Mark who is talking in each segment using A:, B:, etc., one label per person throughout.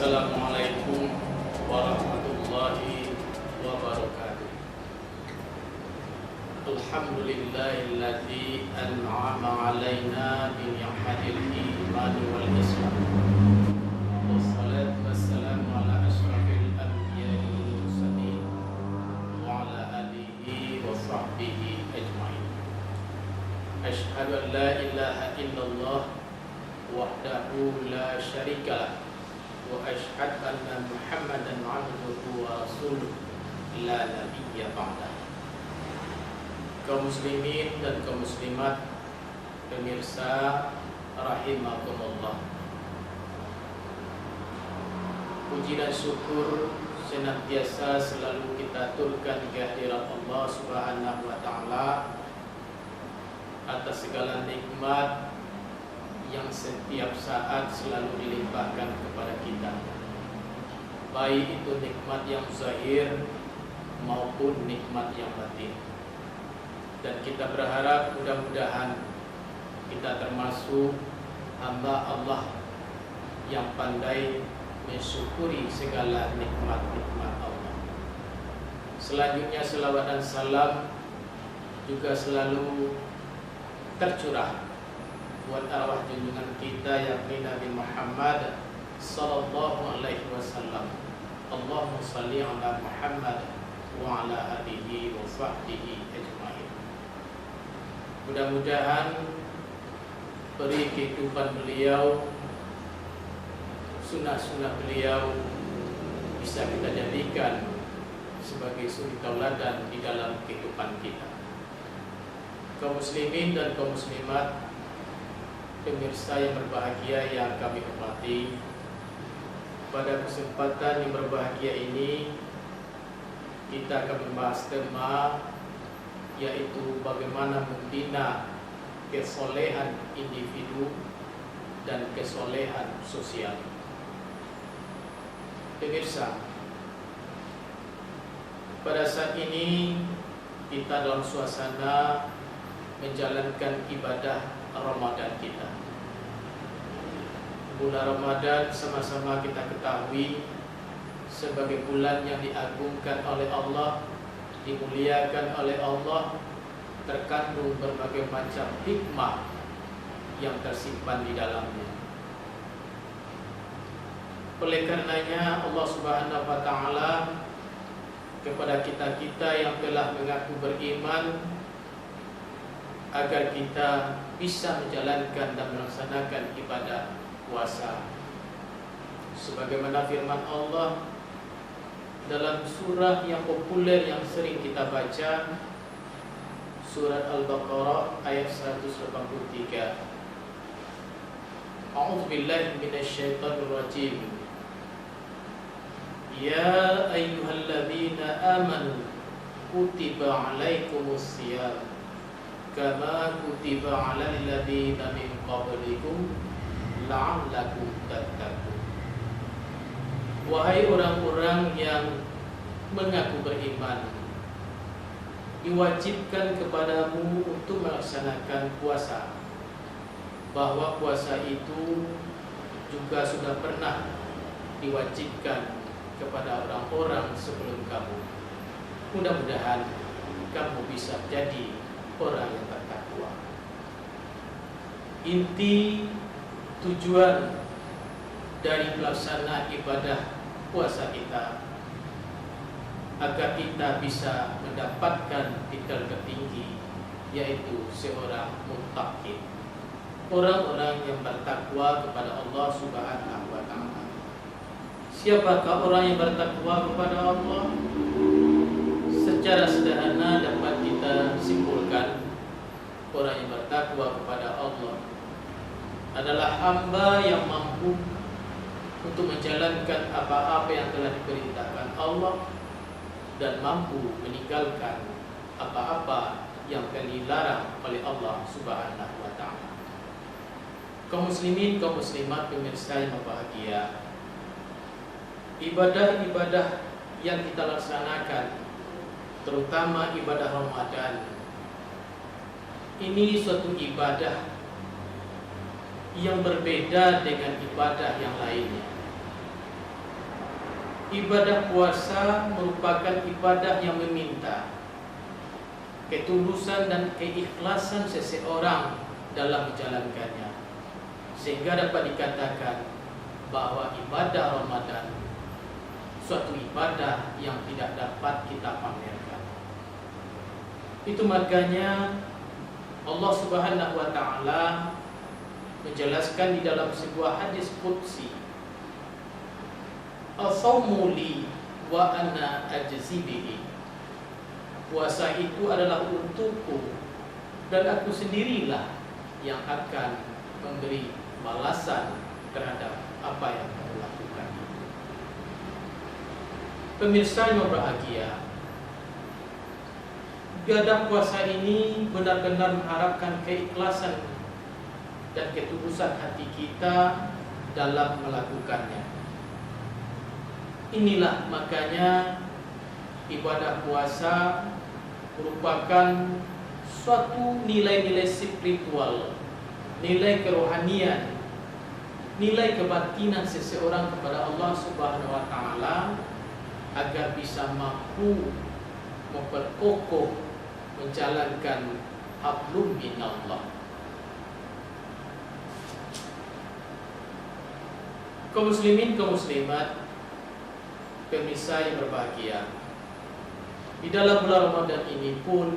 A: Assalamualaikum warahmatullahi wabarakatuh. Alhamdulillahilladzi an'ama alaina bi ni'matil iman wal islam. Wassalatu wassalamu ala asyrafil anbiya'i wal mursalin wa ala alihi wa sahbihi ajma'in. Asyhadu an la ilaha illallah wahdahu la syarika lah wa asyhadu anna Muhammadan 'abduhu wa rasuluh la nabiyya ba'dah. Kaum muslimin dan kaum muslimat, pemirsa rahimakumullah. Puji dan syukur senantiasa selalu kita aturkan kehadirat Allah Subhanahu wa taala atas segala nikmat yang setiap saat selalu dilimpahkan kepada kita, baik itu nikmat yang zahir maupun nikmat yang batin. Dan kita berharap mudah-mudahan kita termasuk hamba Allah yang pandai mensyukuri segala nikmat-nikmat Allah. Selanjutnya selawat dan salam juga selalu tercurah buat arwah junjungan kita yakni Nabi Muhammad sallallahu alaihi wasallam. Allahumma shalli ala Muhammad wa ala alihi wa sahbihi ajma'in. Mudah-mudahan beri kehidupan beliau, sunnah-sunnah beliau bisa kita jadikan sebagai suri tauladan di dalam kehidupan kita. Kaum muslimin dan kaum muslimat, pemirsa yang berbahagia yang kami hormati, pada kesempatan yang berbahagia ini kita akan membahas tema yaitu bagaimana membina kesolehan individu dan kesolehan sosial. Pemirsa, pada saat ini kita dalam suasana menjalankan ibadah Ramadan kita. Bulan Ramadan sama-sama kita ketahui sebagai bulan yang diagungkan oleh Allah, dimuliakan oleh Allah, terkandung berbagai macam hikmah yang tersimpan di dalamnya. Oleh karenanya Allah Subhanahu wa taala kepada kita-kita yang telah mengaku beriman agar kita bisa menjalankan dan melaksanakan ibadah puasa sebagaimana firman Allah dalam surah yang populer yang sering kita baca, surat Al-Baqarah ayat 183. A'udzubillahi minasyaitonir rajim. Ya ayyuhalladzina amanu kutiba alaikumusiyam kama kutiba 'alal ladzina min qablikum la'allakum tattaqun. Wahai orang-orang yang mengaku beriman, diwajibkan kepadamu untuk melaksanakan puasa, bahwa puasa itu juga sudah pernah diwajibkan kepada orang-orang sebelum kamu. Mudah-mudahan kamu bisa jadi orang yang bertakwa. Inti tujuan dari pelaksanaan ibadah puasa kita agar kita bisa mendapatkan titel tertinggi, yaitu seorang muttaqin, orang-orang yang bertakwa kepada Allah Subhanahu wa taala. Siapakah orang yang bertakwa kepada Allah? Secara sederhana dapat kita simpulkan, orang yang bertakwa kepada Allah adalah hamba yang mampu untuk menjalankan apa-apa yang telah diperintahkan Allah dan mampu meninggalkan apa-apa yang telah dilarang oleh Allah Subhanahu wa taala. Kaum muslimin, kaum muslimat, pemirsa yang berbahagia, ibadah-ibadah yang kita laksanakan, terutama ibadah Ramadan, ini suatu ibadah yang berbeda dengan ibadah yang lainnya. Ibadah puasa merupakan ibadah yang meminta ketulusan dan keikhlasan seseorang dalam menjalankannya, sehingga dapat dikatakan bahwa ibadah Ramadan suatu ibadah yang tidak dapat kita pamerkan. Itu makanya Allah Subhanahu wa taala menjelaskan di dalam sebuah hadis qudsi, "As-shaumu li wa ana ajzi bihi." Puasa itu adalah untukku dan aku sendirilah yang akan memberi balasan terhadap apa yang kamu lakukan. Pemirsa yang berbahagia, ibadah puasa ini benar-benar mengharapkan keikhlasan dan ketulusan hati kita dalam melakukannya. Inilah makanya ibadah puasa merupakan suatu nilai-nilai spiritual, nilai kerohanian, nilai kebatinan seseorang kepada Allah Subhanahu wa taala agar bisa mampu memperkokoh menjalankan hablum minallah. Kaum muslimin, kaum muslimat, pemirsa yang berbahagia, di dalam bulan Ramadan ini pun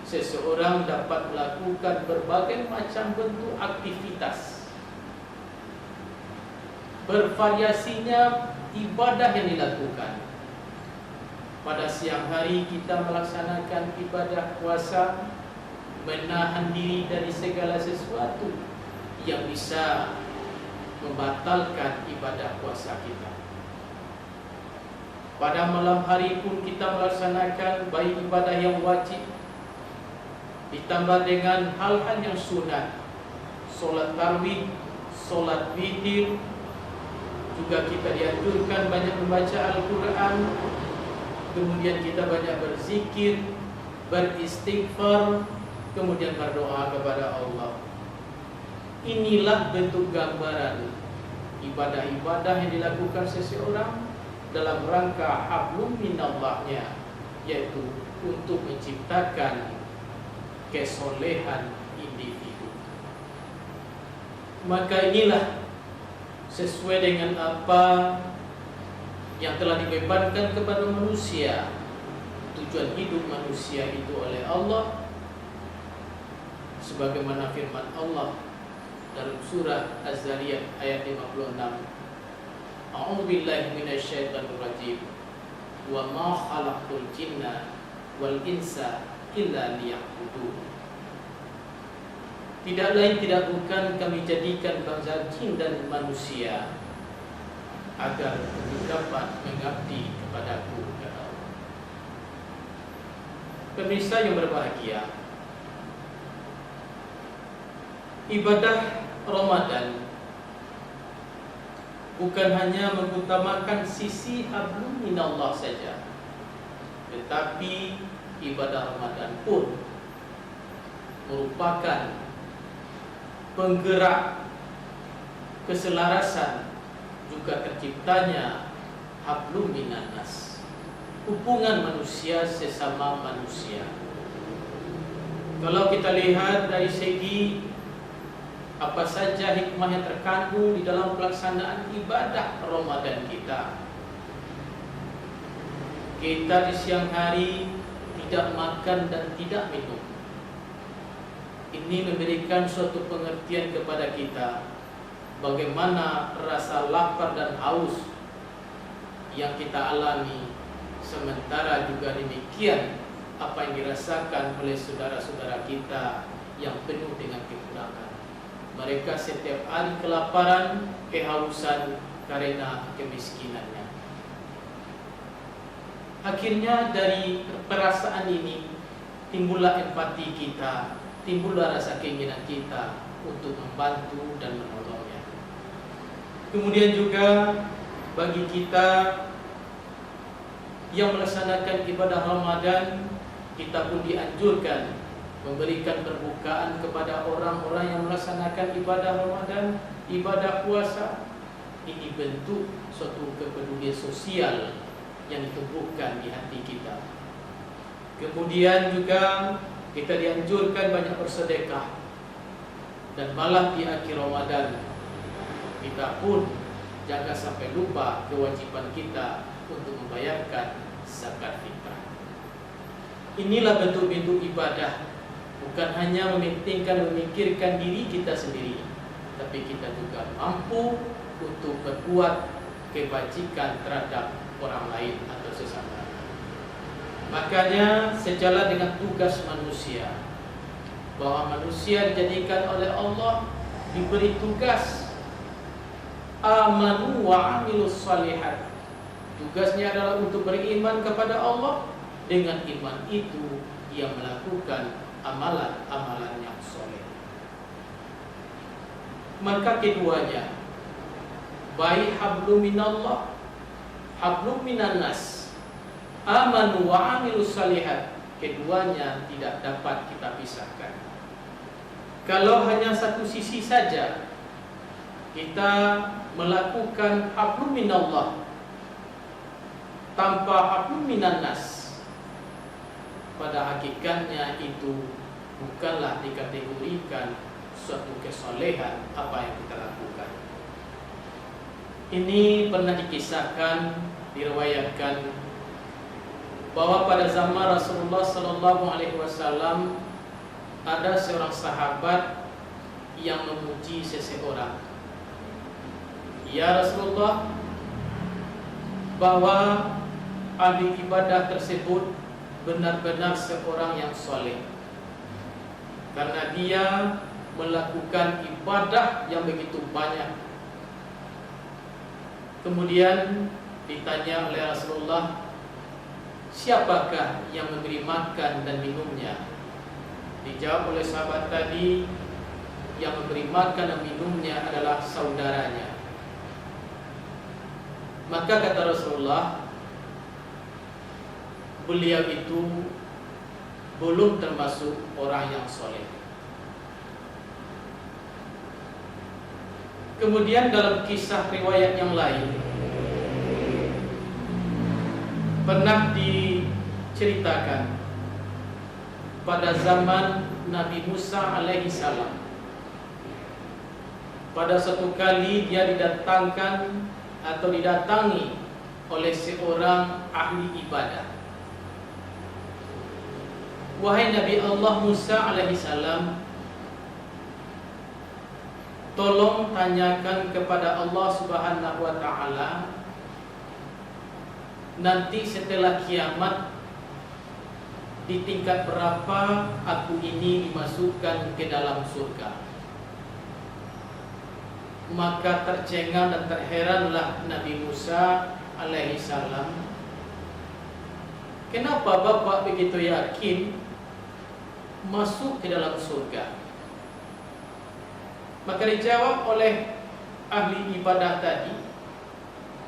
A: seseorang dapat melakukan berbagai macam bentuk aktivitas. Bervariasinya ibadah yang dilakukan. Pada siang hari kita melaksanakan ibadah puasa, menahan diri dari segala sesuatu yang bisa membatalkan ibadah puasa kita. Pada malam hari pun kita melaksanakan baik ibadah yang wajib ditambah dengan hal-hal yang sunat, solat tarawih, solat witir. Juga kita dianjurkan banyak membaca Al-Quran, kemudian kita banyak berzikir, beristighfar, kemudian berdoa kepada Allah. Inilah bentuk gambaran ibadah-ibadah yang dilakukan seseorang dalam rangka hablum minallahnya, yaitu untuk menciptakan kesolehan individu. Maka inilah sesuai dengan apa yang telah dibebankan kepada manusia. Tujuan hidup manusia itu oleh Allah, sebagaimana firman Allah dalam surah Az-Zariyat ayat 56, A'udzu billahi minasyaitonir rajim, wa ma khalaqtul jinna wal insa illa liya'budun. Tidak lain tidak bukan kami jadikan bangsa jin dan manusia agar dapat mengabdi kepadaku, kata Allah. Pemirsa yang berbahagia, ibadah Ramadan bukan hanya mengutamakan sisi hablum minallah saja, tetapi ibadah Ramadan pun merupakan penggerak keselarasan juga terciptanya hablum minannas, hubungan manusia sesama manusia. Kalau kita lihat dari segi apa saja hikmah yang terkandung di dalam pelaksanaan ibadah Ramadan kita. Kita di siang hari tidak makan dan tidak minum. Ini memberikan suatu pengertian kepada kita bagaimana rasa lapar dan haus yang kita alami, sementara juga demikian apa yang dirasakan oleh saudara-saudara kita yang penuh dengan kekurangan. Mereka setiap hari kelaparan, kehausan karena kemiskinannya. Akhirnya dari perasaan ini timbullah empati kita, timbullah rasa keinginan kita untuk membantu dan menolongnya. Kemudian juga bagi kita yang melaksanakan ibadah Ramadan, kita pun dianjurkan memberikan perbukaan kepada orang-orang yang melaksanakan ibadah Ramadan, ibadah puasa. ini bentuk suatu kepedulian sosial yang ditumbuhkan di hati kita. Kemudian juga kita dianjurkan banyak bersedekah. Dan malah di akhir Ramadan kita pun jangan sampai lupa kewajiban kita untuk membayarkan zakat fitrah. Inilah bentuk-bentuk ibadah, bukan hanya memikirkan diri kita sendiri, tapi kita juga mampu untuk berbuat kebajikan terhadap orang lain atau sesama. Makanya sejalan dengan tugas manusia, bahwa manusia dijadikan oleh Allah diberi tugas amanu wa amilus shalihat. Tugasnya adalah untuk beriman kepada Allah. Dengan iman itu dia melakukan amalan-amalan yang soleh. Maka keduanya, baik hablum minallah, hablum minannas, amanu wa amilus shalihat, keduanya tidak dapat kita pisahkan. Kalau hanya satu sisi saja kita melakukan hablum minallah tanpa hablum minannas, pada hakikatnya itu bukanlah dikategorikan suatu kesolehan apa yang kita lakukan. Ini pernah dikisahkan, diriwayatkan bahwa pada zaman Rasulullah SAW ada seorang sahabat yang memuji seseorang. Ya Rasulullah, bahwa ahli ibadah tersebut benar-benar seorang yang soleh, karena dia melakukan ibadah yang begitu banyak. Kemudian ditanya oleh Rasulullah, siapakah yang memberi makan dan minumnya? Dijawab oleh sahabat tadi, yang memberi makan dan minumnya adalah saudaranya. Maka kata Rasulullah, beliau itu belum termasuk orang yang soleh. Kemudian dalam kisah riwayat yang lain pernah diceritakan pada zaman Nabi Musa alaihi salam. Pada suatu kali dia didatangkan atau didatangi oleh seorang ahli ibadah. Wahai Nabi Allah Musa alaihi salam, tolong tanyakan kepada Allah Subhanahu wa taala, nanti setelah kiamat di tingkat berapa aku ini dimasukkan ke dalam surga. Maka tercengang dan terheranlah Nabi Musa alaihi salam. Kenapa Bapak begitu yakin masuk ke dalam surga? Maka dijawab oleh ahli ibadah tadi,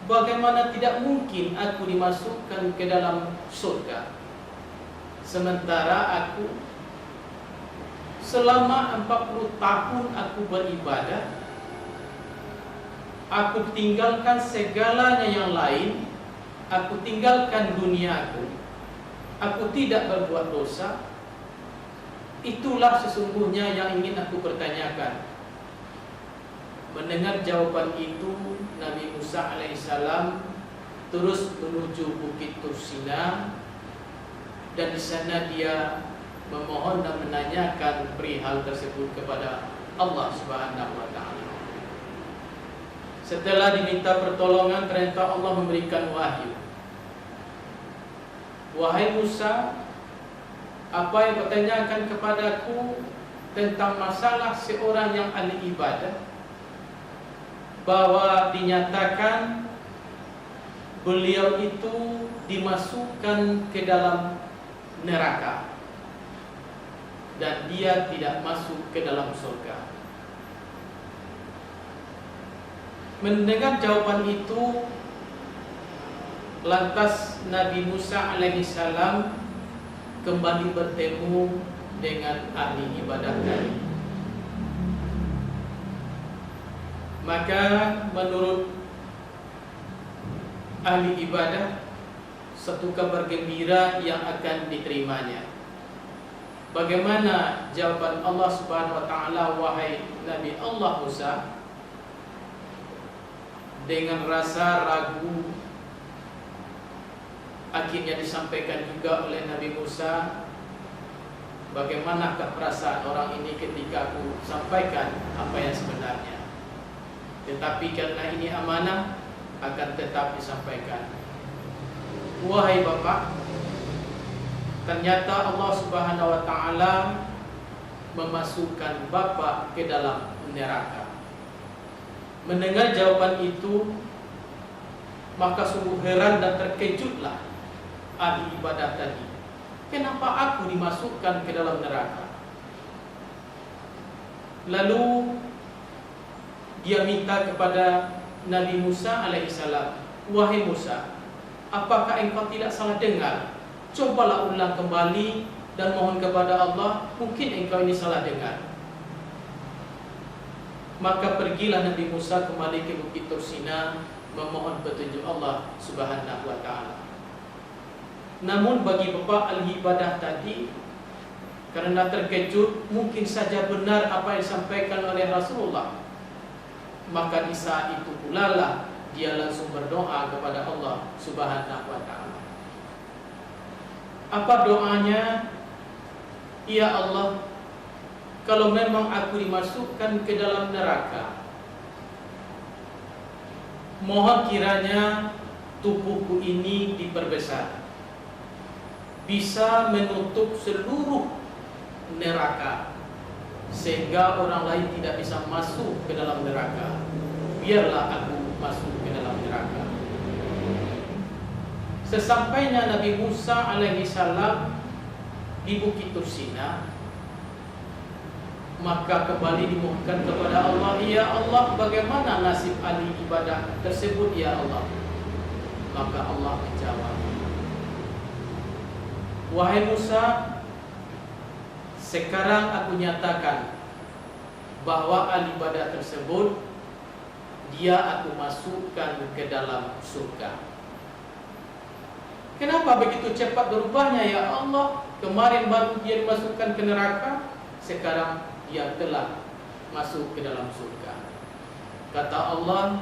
A: bagaimana tidak mungkin aku dimasukkan ke dalam surga, sementara aku selama 40 tahun aku beribadah, aku tinggalkan segalanya yang lain, aku tinggalkan duniaku, aku tidak berbuat dosa. Itulah sesungguhnya yang ingin aku pertanyakan. Mendengar jawaban itu, Nabi Musa alaihissalam terus menuju Bukit Tursina, dan di sana dia memohon dan menanyakan perihal tersebut kepada Allah Subhanahu wa taala. Setelah diminta pertolongan, ternyata Allah memberikan wahyu. Wahai Musa, apa yang kau tanyakan kepadaku tentang masalah seorang yang ahli ibadah, bahwa dinyatakan beliau itu dimasukkan ke dalam neraka dan dia tidak masuk ke dalam surga. Mendengar jawaban itu, lantas Nabi Musa alaihissalam kembali bertemu dengan ahli ibadah tadi. Maka menurut ahli ibadah satu kabar gembira yang akan diterimanya. Bagaimana jawaban Allah Subhanahu wa taala, wahai Nabi Allah Musa? Dengan rasa ragu akhirnya disampaikan juga oleh Nabi Musa, bagaimanakah perasaan orang ini ketika aku sampaikan apa yang sebenarnya. Tetapi karena ini amanah, akan tetap disampaikan. Wahai Bapak, ternyata Allah Subhanahu wa taala memasukkan Bapak ke dalam neraka. Mendengar jawaban itu, maka sungguh heran dan terkejutlah ahli ibadah tadi. Kenapa aku dimasukkan ke dalam neraka? Lalu dia minta kepada Nabi Musa alaihissalam, wahai Musa, apakah engkau tidak salah dengar? Cobalah ulang kembali dan mohon kepada Allah, mungkin engkau ini salah dengar. Maka pergilah Nabi Musa kembali ke Bukit Tursina memohon petunjuk Allah Subhanahu wa taala. Namun bagi Bapak ahli ibadah tadi, karena terkejut, mungkin saja benar apa yang disampaikan oleh Rasulullah, maka di saat itu pula lah dia langsung berdoa kepada Allah Subhanahu wa taala. Apa doanya? Ya Allah, kalau memang aku dimasukkan ke dalam neraka, mohon kiranya tubuhku ini diperbesar, bisa menutup seluruh neraka, sehingga orang lain tidak bisa masuk ke dalam neraka. Biarlah aku masuk ke dalam neraka. Sesampainya Nabi Musa alaihissalam di Bukit Tursina, maka kembali dimohonkan kepada Allah, ya Allah, bagaimana nasib ahli ibadah tersebut ya Allah? Maka Allah menjawab, wahai Musa, sekarang aku nyatakan bahwa ahli ibadah tersebut dia aku masukkan ke dalam surga. Kenapa begitu cepat berubahnya ya Allah? Kemarin baru dia dimasukkan ke neraka, sekarang dia telah masuk ke dalam surga. Kata Allah,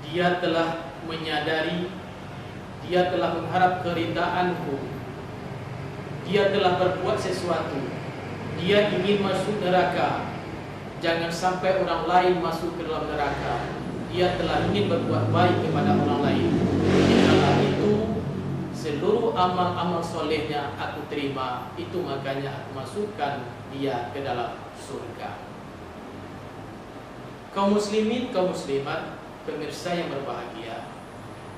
A: dia telah menyadari, dia telah mengharap keridhaanku, dia telah berbuat sesuatu, dia ingin masuk neraka. Jangan sampai orang lain masuk ke dalam neraka. Dia telah ingin berbuat baik kepada orang lain. Karena itu seluruh amal-amal solehnya aku terima. Itu makanya aku masukkan dia ke dalam surga. Kaum muslimin, kaum muslimat, pemirsa yang berbahagia,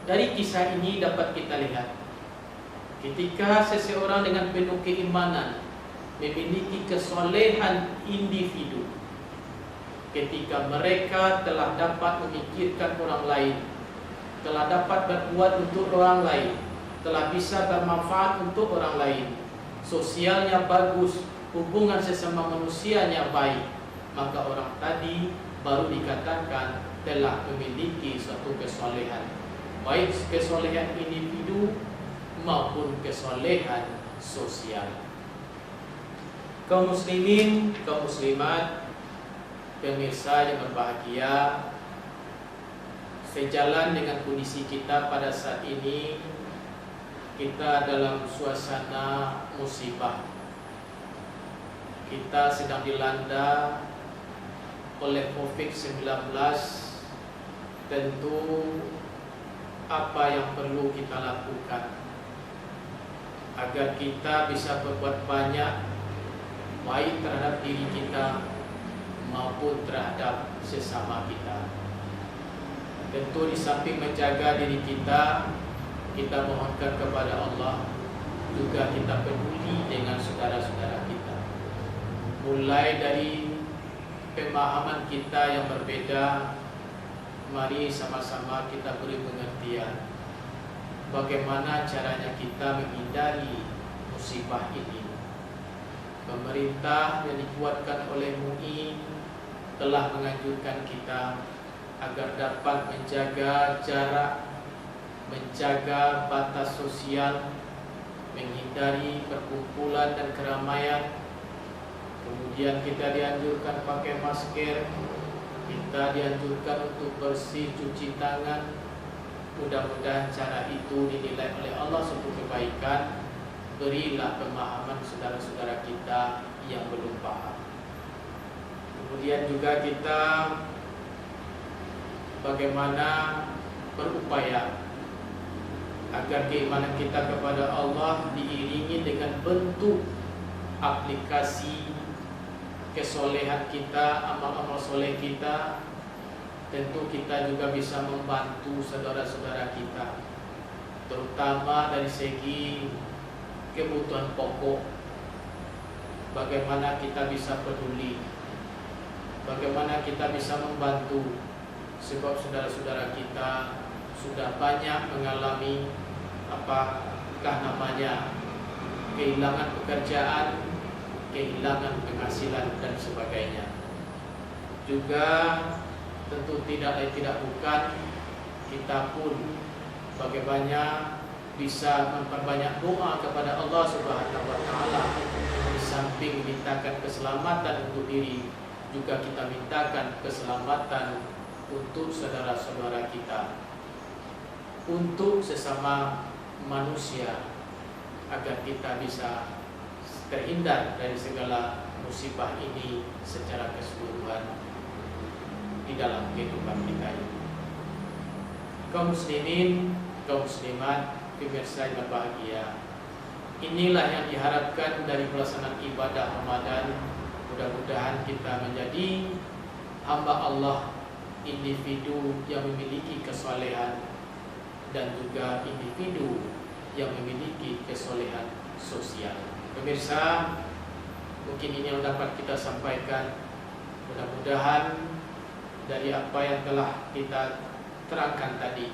A: dari kisah ini dapat kita lihat, ketika seseorang dengan penuh keimanan memiliki kesolehan individu, ketika mereka telah dapat memikirkan orang lain, telah dapat berbuat untuk orang lain, telah bisa bermanfaat untuk orang lain, sosialnya bagus, hubungan sesama manusianya baik, maka orang tadi baru dikatakan telah memiliki suatu kesolehan, baik kesolehan individu maupun kesolehan sosial. Kaum muslimin, kaum muslimat, pemirsa yang berbahagia, sejalan dengan kondisi kita pada saat ini, kita dalam suasana musibah. Kita sedang dilanda oleh COVID-19. Tentu apa yang perlu kita lakukan agar kita bisa berbuat banyak, baik terhadap diri kita maupun terhadap sesama kita. Tentu di samping menjaga diri kita, kita mohonkan kepada Allah, juga kita peduli dengan saudara-saudara kita. Mulai dari pemahaman kita yang berbeda, mari sama-sama kita beri pengertian bagaimana caranya kita menghindari musibah ini. Pemerintah yang dikuatkan oleh MUI telah menganjurkan kita agar dapat menjaga jarak menjaga batas sosial, menghindari perkumpulan dan keramaian. Kemudian kita dianjurkan pakai masker, kita dianjurkan untuk bersih, cuci tangan. Mudah-mudahan cara itu dinilai oleh Allah sebagai kebaikan. Berilah pemahaman saudara-saudara kita yang belum paham. Kemudian juga kita bagaimana berupaya agar keimanan kita kepada Allah diiringi dengan bentuk aplikasi kesolehan kita, amal-amal soleh kita. Tentu kita juga bisa membantu saudara-saudara kita, terutama dari segi kebutuhan pokok. Bagaimana kita bisa peduli, bagaimana kita bisa membantu, sebab saudara-saudara kita sudah banyak mengalami apakah namanya kehilangan pekerjaan, kehilangan penghasilan dan sebagainya. Juga tentu tidak bukan kita pun bagaimana bisa memperbanyak doa kepada Allah Subhanahu wa taala. Di samping mintakan keselamatan untuk diri, juga kita mintakan keselamatan untuk saudara-saudara kita, untuk sesama manusia, agar kita bisa terhindar dari segala musibah ini secara keseluruhan di dalam kehidupan kita ini. Kaum muslimin, kaum muslimat, pemirsa yang berbahagia, inilah yang diharapkan dari pelaksanaan ibadah Ramadan. Mudah-mudahan kita menjadi hamba Allah, individu yang memiliki kesolehan dan juga individu yang memiliki kesolehan sosial. Pemirsa, mungkin ini yang dapat kita sampaikan. Mudah-mudahan dari apa yang telah kita terangkan tadi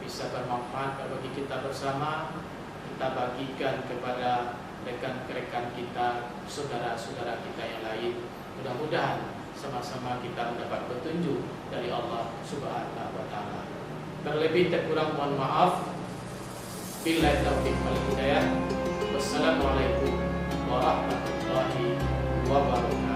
A: bisa bermanfaat bagi kita bersama. Kita bagikan kepada rekan-rekan kita, saudara-saudara kita yang lain. Mudah-mudahan sama-sama kita mendapat petunjuk dari Allah Subhanahu wa taala. Terlebih terkurang mohon maaf. Billahi taufiq wal hidayah. Wassalamualaikum warahmatullahi wabarakatuh.